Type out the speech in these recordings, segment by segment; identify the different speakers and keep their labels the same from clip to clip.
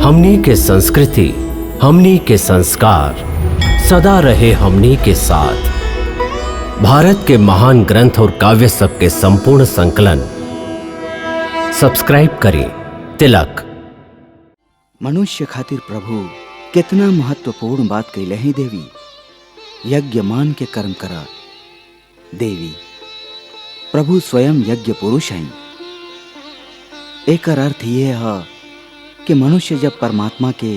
Speaker 1: हमनी के संस्कृति, हमनी के संस्कार सदा रहे हमनी के साथ। भारत के महान ग्रंथ और काव्य सब के संपूर्ण संकलन सब्सक्राइब करें तिलक।
Speaker 2: मनुष्य खातिर प्रभु कितना महत्वपूर्ण बात कही है देवी। यज्ञ मान के कर्म करा देवी। प्रभु स्वयं यज्ञ पुरुष हैं। एक अर्थ ये है कि मनुष्य जब परमात्मा के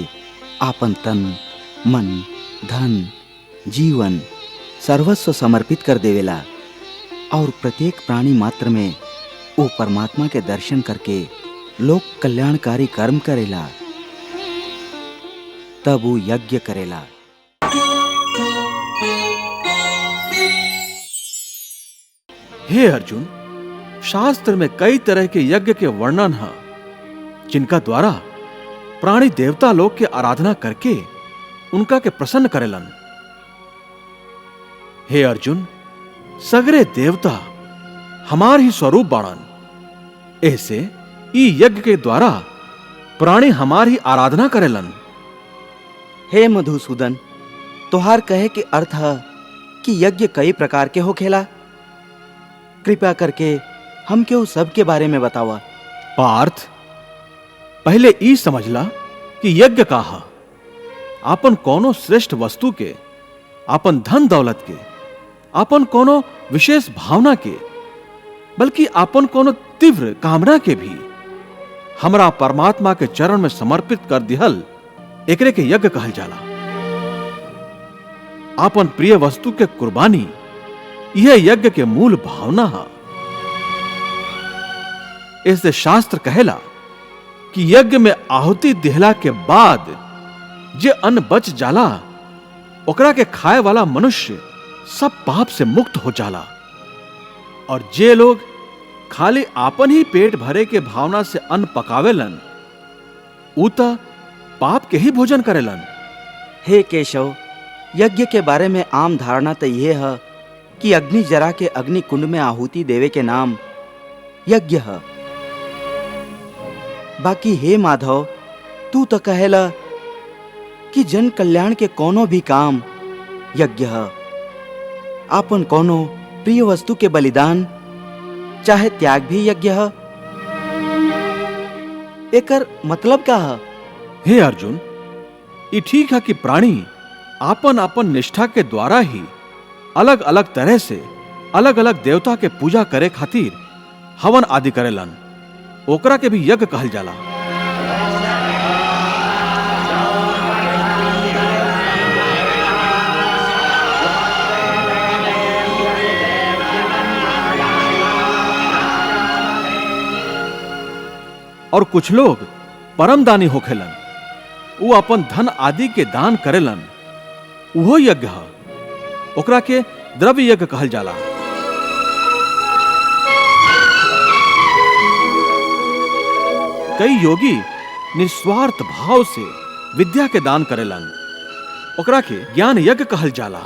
Speaker 2: आपन तन, मन, धन, जीवन सर्वस्व समर्पित कर देवेला और प्रत्येक प्राणी मात्र में वो परमात्मा के दर्शन करके लोक कल्याणकारी कर्म करेला, तब वो यज्ञ करेला।
Speaker 3: हे अर्जुन, शास्त्र में कई तरह के यज्ञ के वर्णन है जिनका द्वारा प्राणी देवता लोग के आराधना करके उनका के प्रसन्न करेलन। हे अर्जुन, सगरे देवता हमार ही स्वरूप बाणन। ऐसे ई यज्ञ के द्वारा प्राणी हमार ही आराधना करेलन।
Speaker 2: हे मधुसूदन, तोहार कहे के अर्थ है कि यज्ञ कई प्रकार के होखेला। कृपया करके हमके उस सब के बारे में बतावा।
Speaker 3: पार्थ, पहले ई समझला कि यज्ञ का है आपन कोनो श्रेष्ठ वस्तु के, आपन धन दौलत के, आपन कोनो विशेष भावना के, बल्कि आपन कोनो तीव्र कामना के भी हमरा परमात्मा के चरण में समर्पित कर दिहल एकरे के यज्ञ कहल जाला। आपन प्रिय वस्तु के कुर्बानी यह यज्ञ के मूल भावना है। ऐसे शास्त्र कहेला कि यज्ञ में आहुति दिहला के बाद जे अन्न बच जाला ओकरा के खाए वाला मनुष्य सब पाप से मुक्त हो जाला, और जे लोग खाली आपन ही पेट भरे के भावना से अन्न पकावेलन उ त पाप के ही भोजन करेलन।
Speaker 2: हे केशव, यज्ञ के बारे में आम धारणा तो यह है कि अग्नि जरा के अग्नि कुंड में आहुति देवे के नाम यज्ञ है। बाकी हे माधव, तू तो कहेला कि जन कल्याण के कोनो भी काम यज्ञ है। आपन कोनो प्रिय वस्तु के बलिदान चाहे त्याग भी यज्ञ है। एकर मतलब क्या है?
Speaker 3: हे अर्जुन, ये ठीक है कि प्राणी आपन आपन निष्ठा के द्वारा ही अलग अलग तरह से अलग अलग देवता के पूजा करे खातिर हवन आदि करेलन। ओकरा के भी यज्ञ कहल जाला। और कुछ लोग परम दानी होखेलन। वो अपन धन आदि के दान करेलन, वो यज्ञ है। ओकरा के द्रव्य यज्ञ कहल जाला। कई योगी निस्वार्थ भाव से विद्या के दान करेलन, ओकरा के ज्ञान यज्ञ कहल जाला।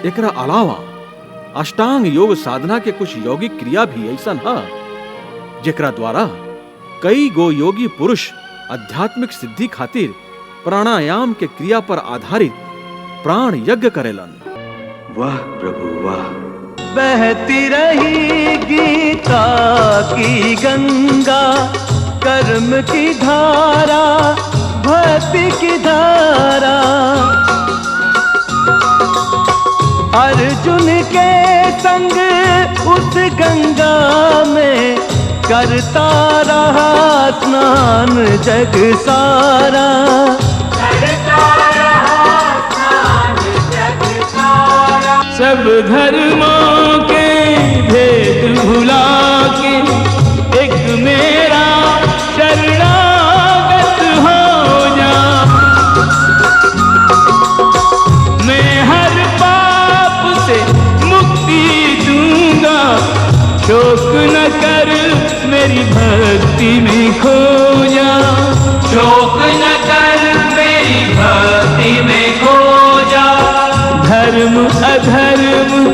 Speaker 3: एकरा अलावा अष्टांग योग साधना के कुछ यौगिक क्रिया भी ऐसन है जेकरा द्वारा कई गो योगी पुरुष आध्यात्मिक सिद्धि खातिर प्राणायाम के क्रिया पर आधारित प्राण यज्ञ करेलन।
Speaker 2: वाह प्रभु वाह।
Speaker 4: बहती रही गीता की गंगा, कर्म की धारा, भक्ति की धारा। अर्जुन के संग उस गंगा में करता रहा स्नान जग सारा। सब धर्मों के भेद भुला के एक मेरा शरणागत हो जा। मैं हर पाप से मुक्ति दूंगा, शोक न कर मेरी भक्ति में खो जा। शोक न कर मेरी भक्ति में खो जा। धर्म अधर्म